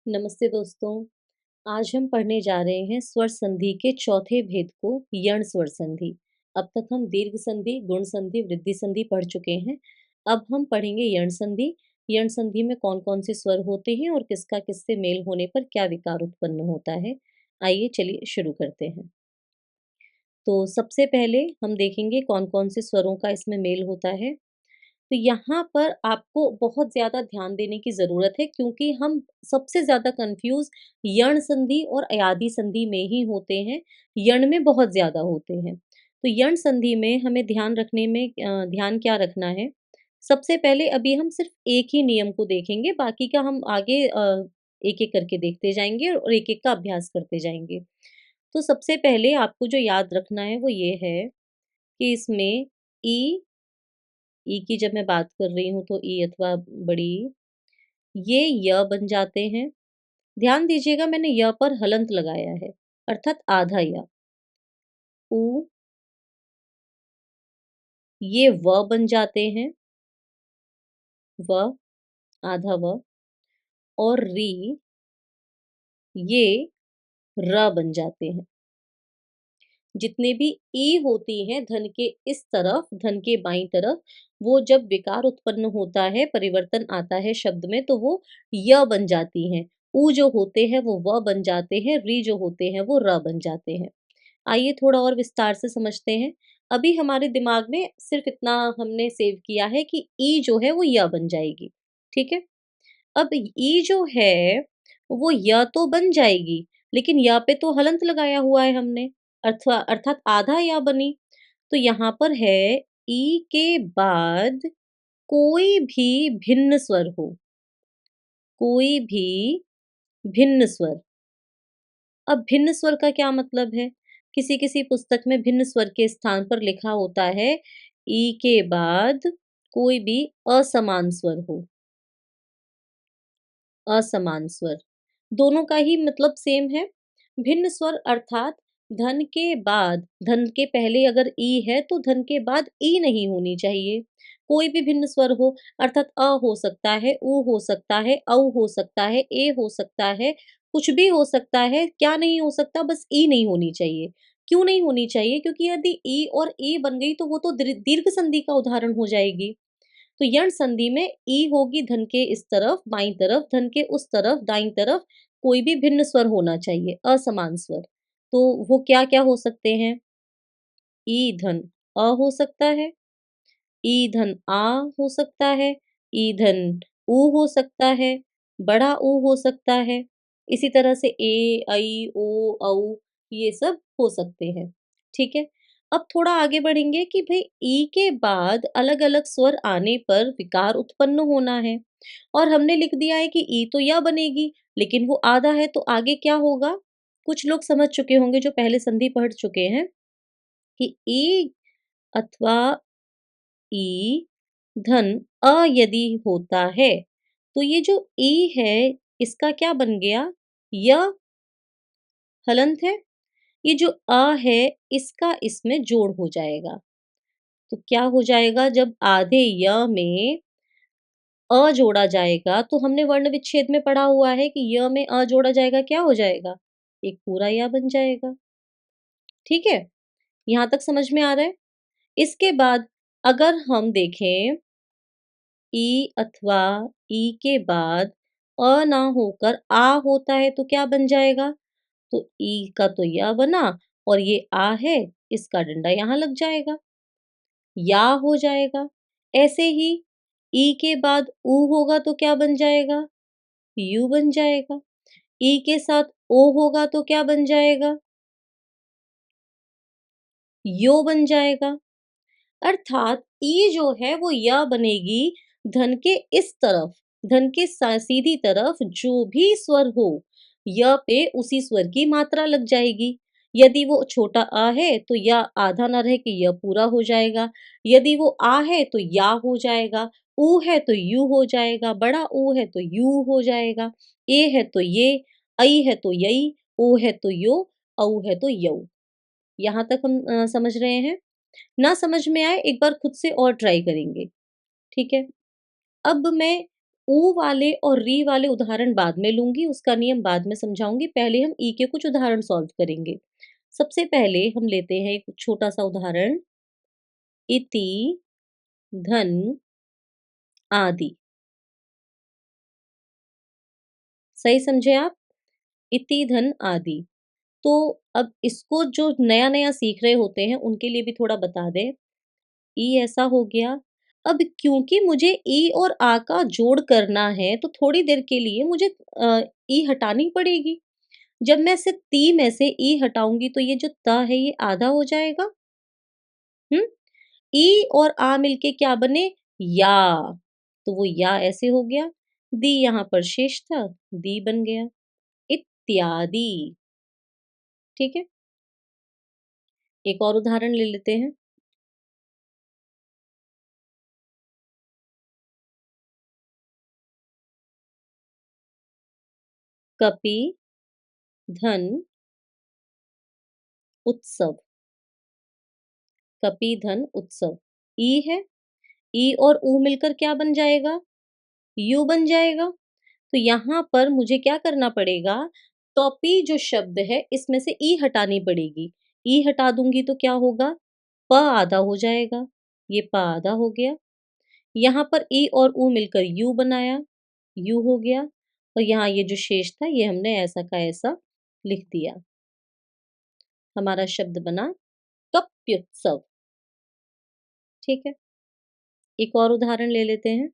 नमस्ते दोस्तों। आज हम पढ़ने जा रहे हैं स्वर संधि के चौथे भेद को, यण स्वर संधि। अब तक हम दीर्घ संधि, गुण संधि, वृद्धि संधि पढ़ चुके हैं। अब हम पढ़ेंगे यण संधि। यण संधि में कौन-कौन से स्वर होते हैं और किसका किससे मेल होने पर क्या विकार उत्पन्न होता है। आइए चलिए शुरू करते हैं। तो सबसे पहले हम देखेंगे कौन-कौन से स्वरों का इसमें मेल होता है। तो यहाँ पर आपको बहुत ज़्यादा ध्यान देने की ज़रूरत है क्योंकि हम सबसे ज़्यादा कन्फ्यूज़ यण संधि और अयादि संधि में ही होते हैं, यण में बहुत ज़्यादा होते हैं। तो यण संधि में हमें ध्यान रखने में ध्यान क्या रखना है, सबसे पहले अभी हम सिर्फ़ एक ही नियम को देखेंगे, बाकी का हम आगे एक-एक करके देखते जाएँगे और एक-एक का अभ्यास करते जाएँगे। तो सबसे पहले आपको जो याद रखना है वो ये है कि इसमें ई ई की जब मैं बात कर रही हूँ तो ई अथवा बड़ी ये य बन जाते हैं। ध्यान दीजिएगा मैंने य पर हलंत लगाया है अर्थात आधा य। उ ये व बन जाते हैं, व आधा व। और री ये र बन जाते हैं। जितने भी ई होती हैं धन के इस तरफ, धन के बाईं तरफ, वो जब विकार उत्पन्न होता है, परिवर्तन आता है शब्द में तो वो य बन जाती हैं। उ जो होते हैं वो व बन जाते हैं, री जो होते हैं वो र बन जाते हैं। आइए थोड़ा और विस्तार से समझते हैं। अभी हमारे दिमाग में सिर्फ इतना हमने सेव किया है कि ई जो है वो य बन जाएगी, ठीक है? अब ई जो है, वो य तो बन जाएगी, लेकिन य पे तो हलंत लगाया हुआ है हमने, अर्थात आधा या बनी। तो यहाँ पर है ई के बाद कोई भी भिन्न स्वर हो, कोई भी भिन्न स्वर। अब भिन्न स्वर का क्या मतलब है? किसी-किसी पुस्तक में भिन्न स्वर के स्थान पर लिखा होता है ई के बाद कोई भी असमान स्वर हो। असमान स्वर, दोनों का ही मतलब सेम है। भिन्न स्वर अर्थात धन के बाद, धन के पहले अगर ई है तो धन के बाद ई नहीं होनी चाहिए। कोई भी भिन्न स्वर हो अर्थात अ हो सकता है, उ हो सकता है, औ हो सकता है, ए हो सकता है, कुछ भी हो सकता है, क्या नहीं हो सकता बस ई नहीं होनी चाहिए। क्यों नहीं होनी चाहिए? क्योंकि यदि ई और ए बन गई तो वो तो दीर्घ संधि का उदाहरण हो जाएगी। तो यण संधि में ई होगी धन के इस तरफ, बाईं तरफ, धन के उस तरफ, दाईं तरफ, कोई भी भिन्न स्वर होना चाहिए, असमान स्वर। तो वो क्या-क्या हो सकते हैं? ई धन अ हो सकता है, ई धन आ हो सकता है, ई धन उ हो सकता है, बड़ा ऊ हो सकता है। इसी तरह से ए, ऐ, ओ, औ ये सब हो सकते हैं। ठीक है? अब थोड़ा आगे बढ़ेंगे कि भई ई के बाद अलग-अलग स्वर आने पर विकार उत्पन्न होना है और हमने लिख दिया है कि ई तो या बनेगी, लेकिन वो आधा है तो आगे क्या होगा? कुछ लोग समझ चुके होंगे जो पहले संधि पढ़ चुके हैं कि ई अथवा ई धन अ यदि होता है, तो ये जो ई है इसका क्या बन गया? य हलंत है। ये जो अ है इसका इसमें जोड़ हो जाएगा। तो क्या हो जाएगा जब आधे य में अ जोड़ा जाएगा तो हमने वर्ण विच्छेद में पढ़ा हुआ है कि य में अ जोड़ा जाएगा क्या हो जाएगा? एक पूरा या बन जाएगा। ठीक है? यहाँ तक समझ में आ रहा है? इसके बाद अगर हम देखें ई अथवा ई के बाद अ ना होकर आ होता है तो क्या बन जाएगा? तो ई का तो या बना और ये आ है, इसका डंडा यहाँ लग जाएगा, या हो जाएगा। ऐसे ही ई के बाद ऊ होगा तो क्या बन जाएगा? यू बन जाएगा। ई के साथ ओ होगा तो क्या बन जाएगा? यो बन जाएगा। अर्थात ई जो है वो य बनेगी धन के इस तरफ, धन के सीधी तरफ जो भी स्वर हो, य पे उसी स्वर की मात्रा लग जाएगी। यदि वो छोटा अ है तो य आधा ना रह के य पूरा हो जाएगा। यदि वो आ है तो या हो जाएगा। ऊ है तो यू हो जाएगा। बड़ा ऊ है तो यू हो जाएगा। ए है तो ये, ऐ है तो यई, ओ है तो यो, औ है तो यऊ। यहाँ तक हम समझ रहे हैं? ना समझ में आए एक बार खुद से और ट्राई करेंगे, ठीक है? अब मैं ऊ वाले और री वाले उदाहरण बाद में लूँगी, उसका नियम बाद में समझाऊँगी। पहले हम ई के कुछ उदाहरण सॉल्व करेंगे। सबसे पहले हम लेते हैं एक छोटा-सा उदाहरण, इति, धन, आदि। सही समझे आप? इति, धन, आदि। तो अब इसको जो नया-नया सीख रहे होते हैं, उनके लिए भी थोड़ा बता दें। ई ऐसा हो गया। अब क्योंकि मुझे ई और आ का जोड़ करना है, तो थोड़ी देर के लिए मुझे ई हटानी पड़ेगी। जब मैं सिर्फ़ ती में से ई हटाऊँगी तो ये जो त है ये आधा हो जाएगा। हुँ? ई और आ मिलके क्या बने? या। तो वो या ऐसे हो गया। दी यहाँ पर शेष था, दी बन गया। इत्यादि। ठीक है? एक और उदाहरण ले लेते हैं। कपि, धन, उत्सव। कपि, धन, उत्सव। ई है। ई और ऊ मिलकर क्या बन जाएगा? यू बन जाएगा। तो यहाँ पर मुझे क्या करना पड़ेगा? कॉपी जो शब्द है इसमें से ई हटानी पड़ेगी। ई हटा दूँगी तो क्या होगा? प आधा हो जाएगा। ये प आधा हो गया। यहाँ पर ई और ऊ मिलकर यू बनाया, यू हो गया और यहाँ ये जो शेष था ये हमने ऐसा का ऐसा लिख दिया। हमारा शब्द बना कप्युत्सव। ठीक है? एक और उदाहरण ले लेते हैं।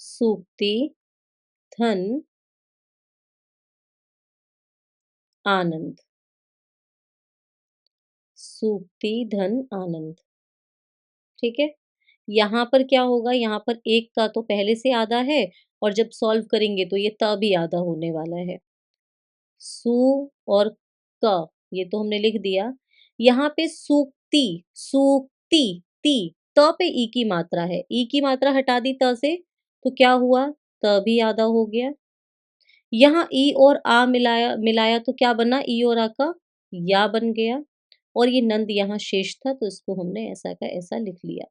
सूक्ति, धन, आनंद। सूक्ति, धन, आनंद। ठीक है? यहाँ पर क्या होगा? यहाँ पर एक का तो पहले से आधा है और जब सॉल्व करेंगे तो ये त भी आधा होने वाला है। सु और क ये तो हमने लिख दिया। यहाँ पे सूक्ति, सूक्ति, ती, त पे ई की मात्रा है। ई की मात्रा हटा दी त से तो क्या हुआ? त भी आधा हो गया। यहाँ ई और आ मिलाया मिलाया तो क्या बना? ई और आ का या बन गया और ये नंद यहाँ शेष था तो इसको हमने ऐसा का ऐसा लिख लिया।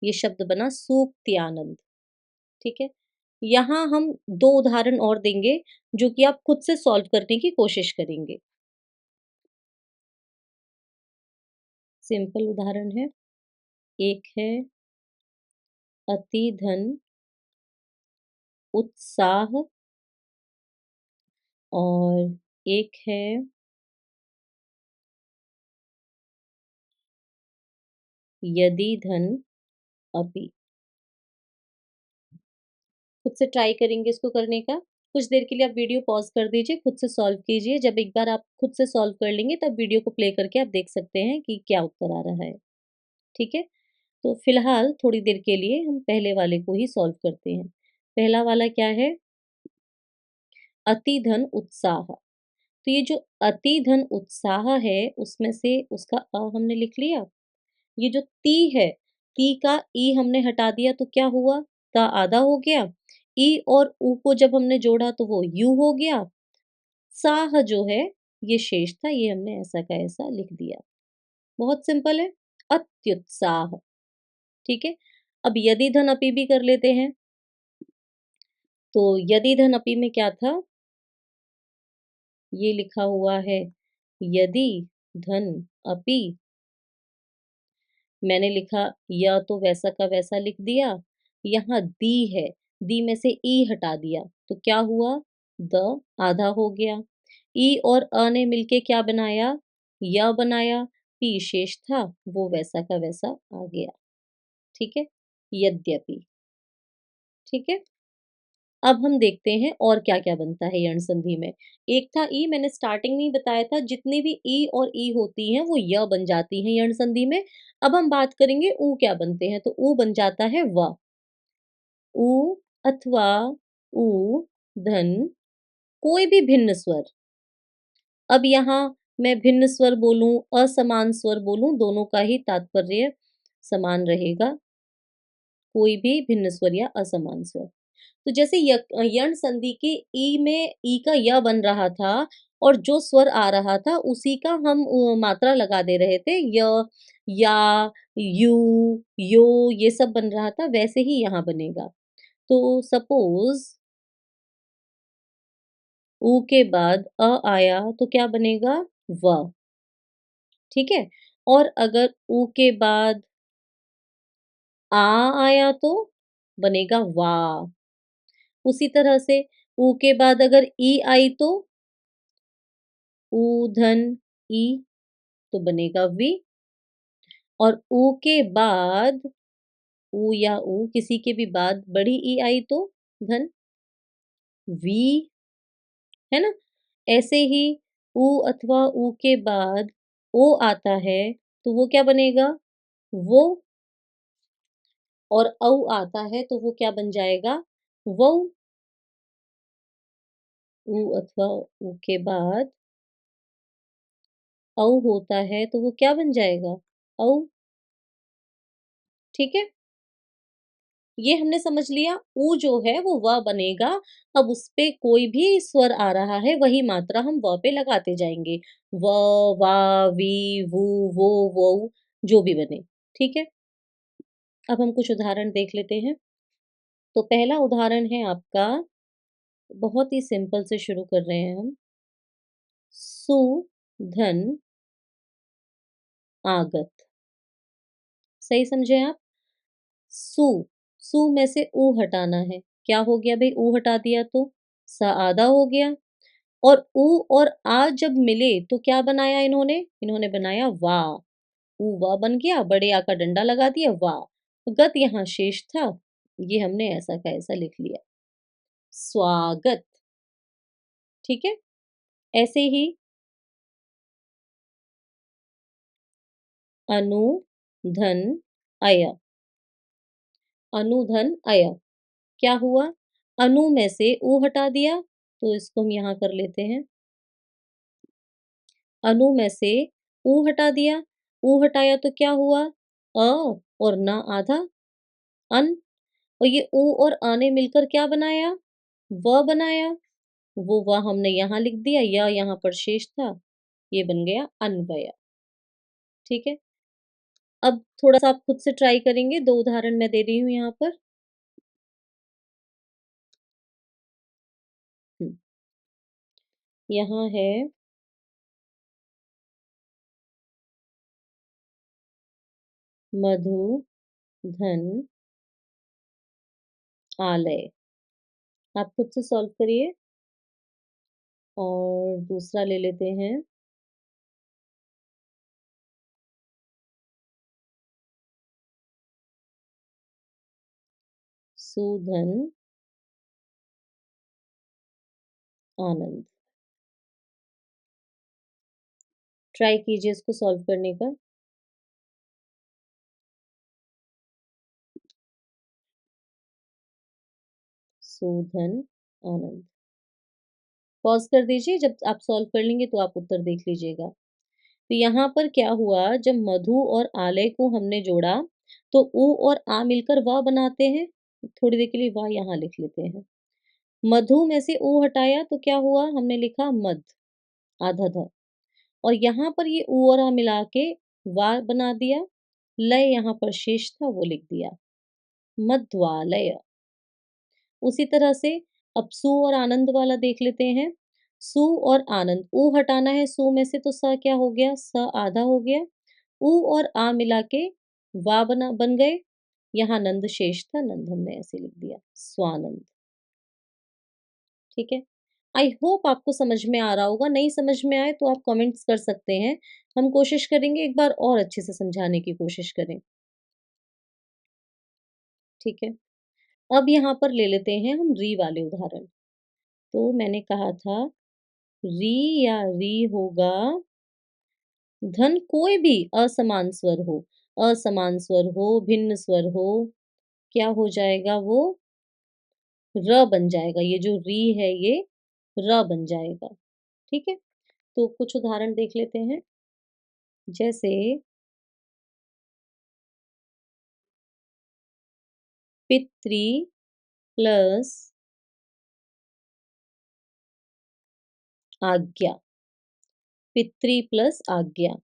ये शब्द बना सूक्त्यानंद। ठीक है? यहाँ हम 2 उदाहरण और देंगे जो कि आप खुद से सॉल्व करने की कोशिश करेंगे। सिंपल उदाहरण है। एक है अति धन, उत्साह और एक है यदि धन अपि। खुद से ट्राई करेंगे इसको करने का। कुछ देर के लिए आप वीडियो पॉज़ कर दीजिए, खुद से सॉल्व कीजिए। जब एक बार आप खुद से सॉल्व कर लेंगे तब वीडियो को प्ले करके आप देख सकते हैं कि क्या उत्तर आ रहा है। ठीक है? तो फिलहाल थोड़ी देर के लिए हम पहले वाले को ही सॉल्व करते हैं। पहला वाला क्या है? अति धन उत्साह। तो ये जो अति धन उत्साह है उसमें से उसका अ हमने लिख लिया। ये जो ती है, ती का ई हमने हटा दिया तो क्या हुआ? त आधा हो गया। ई और ऊ को जब हमने जोड़ा तो वो यू हो गया। साह जो है ये शेष था, ये हमने ऐसा का ऐसा लिख दिया। बहुत सिंपल है। अत्युत्साह। ठीक है? अब यदि धन अपि भी कर लेते हैं। तो यदि धन अपि में क्या था? ये लिखा हुआ है यदि धन अपि। मैंने लिखा य तो वैसा का वैसा लिख दिया। यहाँ दी है, दी में से ई हटा दिया तो क्या हुआ? द आधा हो गया। ई और अ ने मिलके क्या बनाया? य बनाया। पी शेष था वो वैसा का वैसा आ गया। ठीक है? यद्यपि। ठीक है? अब हम देखते हैं और क्या-क्या बनता है यण संधि में। एक था ई, मैंने स्टार्टिंग में ही बताया था जितनी भी ई और ई होती हैं वो य बन जाती हैं यण संधि में। अब हम बात करेंगे ऊ क्या बनते हैं, तो ऊ बन जाता है व। ऊ अथवा ऊ, धन, कोई भी भिन्न स्वर। अब यहाँ मैं भिन्न स्वर बोलूँ, असमान स्वर बोलूँ, दोनों का ही तात्पर्य समान रहेगा। कोई भी भिन्न स्वर या असमान स्वर। तो जैसे यण संधि के ई में ई का य बन रहा था और जो स्वर आ रहा था उसी का हम मात्रा लगा दे रहे थे। या, यू, यो ये सब बन रहा था, वैसे ही यहाँ बनेगा। तो सपोज़ ऊ के बाद आया तो क्या बनेगा? व, ठीक है? और अगर ऊ के बाद आ आया तो बनेगा वा। उसी तरह से ऊ के बाद अगर ई आई तो ऊधन ई तो बनेगा वी। और ऊ के बाद ऊ या ऊ किसी के भी बाद बड़ी ई आई तो धन वी, है ना? ऐसे ही ऊ अथवा ऊ के बाद ओ आता है तो वो क्या बनेगा? वो। और औ आता है तो वो क्या बन जाएगा? वौ। ऊ अथवा ऊ के बाद औ होता है तो वो क्या बन जाएगा? औ, ठीक है? ये हमने समझ लिया। ऊ जो है वो व बनेगा। अब उसपे कोई भी स्वर आ रहा है वही मात्रा हम व पे लगाते जाएँगे। व, वा, वी, वू, वो, वों जो भी बने, ठीक है? अब हम कुछ उदाहरण देख लेते हैं। तो पहला उदाहरण है आपका, बहुत ही सिंपल से शुरू कर रहे हैं हम। सु, धन, आगत। सही समझे आप? सु, सु में से ऊ हटाना है। क्या हो गया भई ऊ हटा दिया तो? स आधा हो गया। और ऊ और आ जब मिले तो क्या बनाया इन्होंने? इन्होंने बनाया वा। ऊ वा बन गया, बड़े आ का डंडा लगा दिया वा। गत यहाँ शेष था, ये हमने ऐसा का ऐसा लिख लिया। स्वागत, ठीक है? ऐसे ही अनु, धन, अय। अनु, धन, अय। क्या हुआ? अनु में से ऊ हटा दिया, तो इसको हम यहाँ कर लेते हैं। अनु में से ऊ हटा दिया, ऊ हटाया तो क्या हुआ? अ और न आधा अन। और ये ऊ और आ ने मिलकर क्या बनाया? व बनाया। वो व हमने यहाँ लिख दिया, य यहाँ पर शेष था, ये बन गया अन्वय। ठीक है? अब थोड़ा-सा आप खुद से ट्राई करेंगे, 2 उदाहरण मैं दे रही हूँ यहाँ पर। हुँ, यहाँ है मधु, धन, आलय। आप खुद से सॉल्व करिए। और दूसरा ले लेते हैं सुधन, आनंद। ट्राई कीजिए इसको सॉल्व करने का। सुधन, आनंद। पॉज़ कर दीजिए, जब आप सॉल्व कर लेंगे तो आप उत्तर देख लीजिएगा। तो यहाँ पर क्या हुआ, जब मधु और आलय को हमने जोड़ा, तो उ और आ मिलकर व बनाते हैं। थोड़ी देर के लिए व यहाँ लिख लेते हैं। मधु में से उ हटाया तो क्या हुआ, हमने लिखा मध, आधा ध। और यहाँ पर ये उ और आ मिला के वा बना दिया। लय यहाँ पर शेष था वो लिख दिया, मध्वालय। उसी तरह से अब सु और आनंद वाला देख लेते हैं। सु और आनंद, ऊ हटाना है सु में से तो स क्या हो गया? स आधा हो गया। ऊ और आ मिला के वा बन गए। यहाँ नंद शेष था, नंद हमने ऐसे लिख दिया, स्वानंद। ठीक है? आई होप आपको समझ में आ रहा होगा, नहीं समझ में आए तो आप कमेंट्स कर सकते हैं। हम कोशिश करेंगे एक बार और अच्छे से समझाने की कोशिश करें। ठीक है? अब यहाँ पर ले लेते हैं हम री वाले उदाहरण। तो मैंने कहा था री या री होगा धन, कोई भी असमान स्वर हो, असमान स्वर हो, भिन्न स्वर हो, क्या हो जाएगा वो? र बन जाएगा। ये जो री है ये र बन जाएगा। ठीक है? तो कुछ उदाहरण देख लेते हैं। जैसे पितृ प्लस आज्ञा, पितृ प्लस आज्ञा।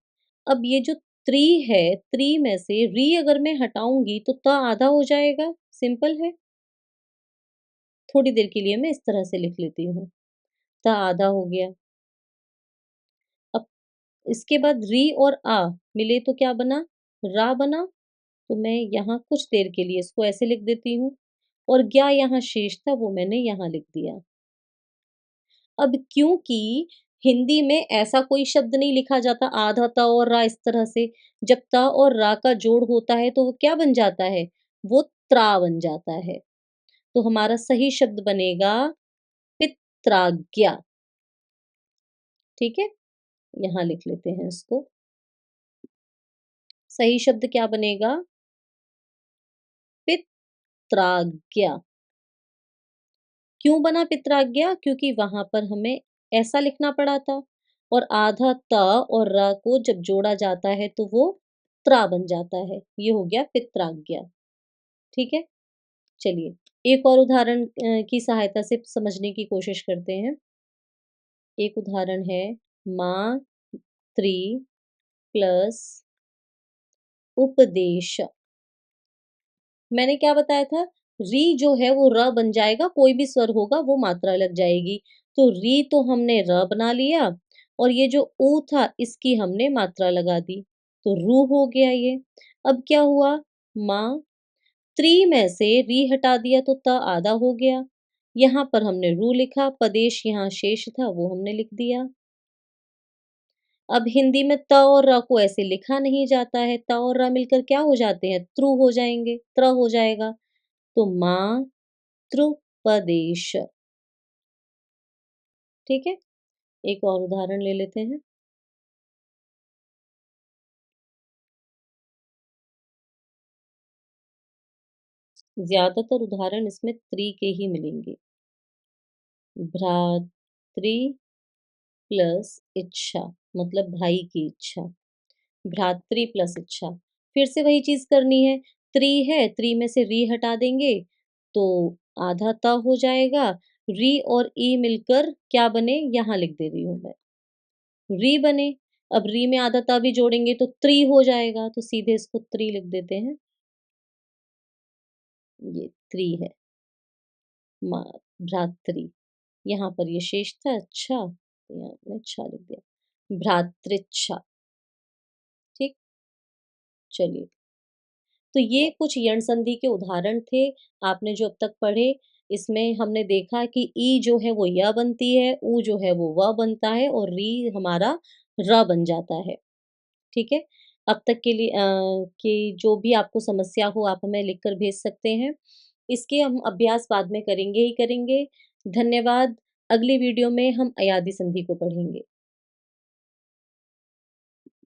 अब ये जो त्रि है, त्रि में से री अगर मैं हटाऊँगी तो त आधा हो जाएगा, सिंपल है। थोड़ी देर के लिए मैं इस तरह से लिख लेती हूँ, त आधा हो गया। अब इसके बाद री और आ मिले तो क्या बना? रा बना। तो मैं यहाँ कुछ देर के लिए इसको ऐसे लिख देती हूँ और ज्ञा यहाँ शेष था वो मैंने यहाँ लिख दिया। अब क्योंकि हिंदी में ऐसा कोई शब्द नहीं लिखा जाता आधा त और रा इस तरह से, जब त और रा का जोड़ होता है तो वो क्या बन जाता है? वो त्रा बन जाता है। तो हमारा सही शब्द बनेगा पित्राज्ञा, ठीक है? यहाँ लिख लेते हैं इसको। सही शब्द क्या बनेगा? पित्राज्ञा। क्यों बना पित्राज्ञा? क्योंकि वहाँ पर हमें ऐसा लिखना पड़ा था और आधा त और र को जब जोड़ा जाता है तो वो त्रा बन जाता है। ये हो गया पित्राज्ञा, ठीक है? चलिए एक और उदाहरण की सहायता से समझने की कोशिश करते हैं। एक उदाहरण है मातृ प्लस उपदेश। मैंने क्या बताया था? री जो है वो र बन जाएगा, कोई भी स्वर होगा वो मात्रा लग जाएगी। तो री तो हमने र बना लिया और ये जो ऊ था इसकी हमने मात्रा लगा दी। तो रू हो गया ये। अब क्या हुआ? माँ त्रि में से री हटा दिया तो त आधा हो गया। यहाँ पर हमने रू लिखा, पदेश यहाँ शेष था वो हमने लिख दिया। अब हिंदी में त और र को ऐसे लिखा नहीं जाता है, त और र मिलकर क्या हो जाते हैं?त्रु हो जाएंगे, त्र हो जाएगा। तो मातृपदेश, ठीक है? एक और उदाहरण ले लेते हैं। ज्यादातर उदाहरण इसमें त्रि के ही मिलेंगे। भ्रातृ प्लस इच्छा, मतलब भाई की इच्छा। भ्रातृ प्लस इच्छा। फिर से वही चीज करनी है। त्रि है, त्रि में से री हटा देंगे तो आधा त हो जाएगा। री और ई मिलकर क्या बने? यहाँ लिख दे रही हूं मैं, री बने। अब री में आधा ता भी जोड़ेंगे तो त्रि हो जाएगा, तो सीधे इसको त्रि लिख देते हैं। ये त्रि है, माँ भ्रातृ। यहाँ पर ये शेष था अच्छा, तो यहाँ मैंने अच्छा लिख दिया, भ्रातृच्छा, ठीक। चलिए, तो ये कुछ यण संधि के उदाहरण थे आपने जो अब तक पढ़े। इसमें हमने देखा कि ई जो है वो य बनती है, ऊ जो है वो व बनता है और री हमारा र बन जाता है, ठीक है? अब तक के लिए कि जो भी आपको समस्या हो आप हमें लिखकर भेज सकते हैं। इसके हम अभ्यास बाद में करेंगे ही करेंगे। धन्यवाद। अगली वीडियो में हम अयादी संधि को पढ़ेंगे।